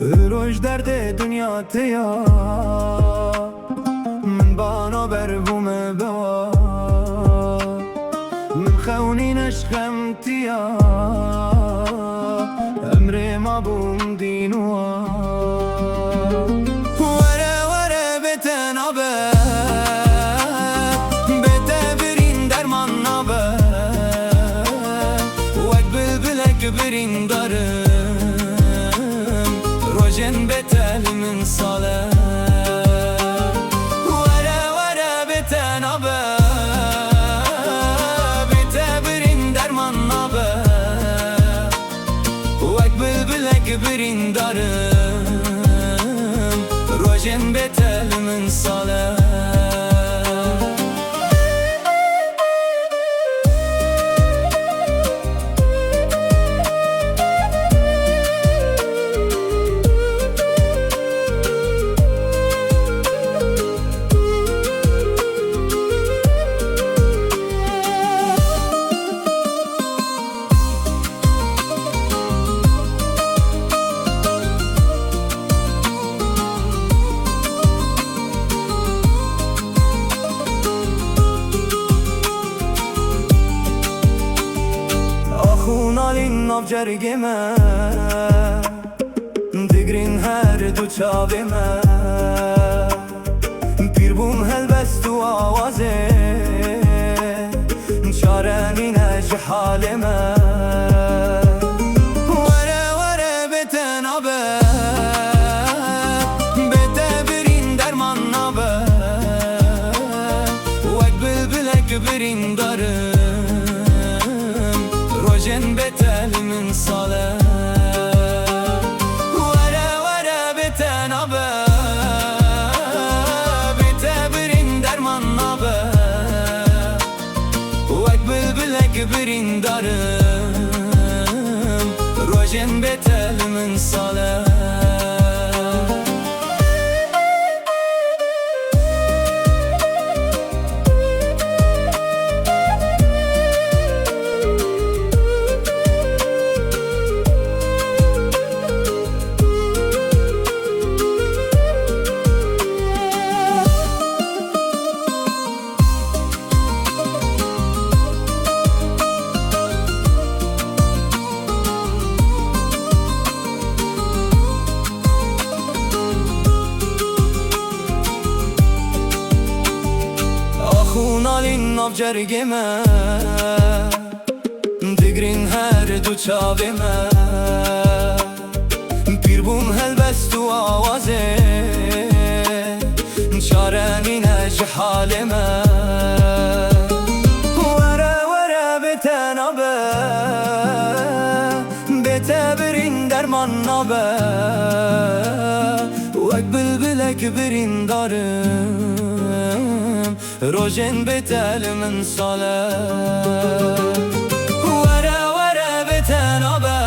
روش درد دنیا تیا من بانا بر بوم بوا من خونینش خم تیا امر ما بوم دینوا وره وره بتن آبه بته برین درمان نابه وک بلبلک برین داره روشن بتل من ساله وره وره بتن آبه بته برین درمان نابه وک بلبلک برین دارم روشن بتل من ساله خونالین ناف جرگمه دگرین هر دو چاومه پیر بوم هلبست و آوازه چاره نینه جحالمه وره وره بتن آبه بته برین درمان نابه وک بلبلک برین داره روشن بتل من ساله وره وره بتن آبه بته برین درمان نابه وک بلبلک برین دارم روشن بتل من ساله خونالین ناف جرگمه دگرین هر دو چاومه پیر بوم هلبست و آوازه چاره نینه جحالمه وره وره بتن آبه بته برین درمان نابه وک بلبلک برین دارم روشن بتل من ساله وره وره بتن آبه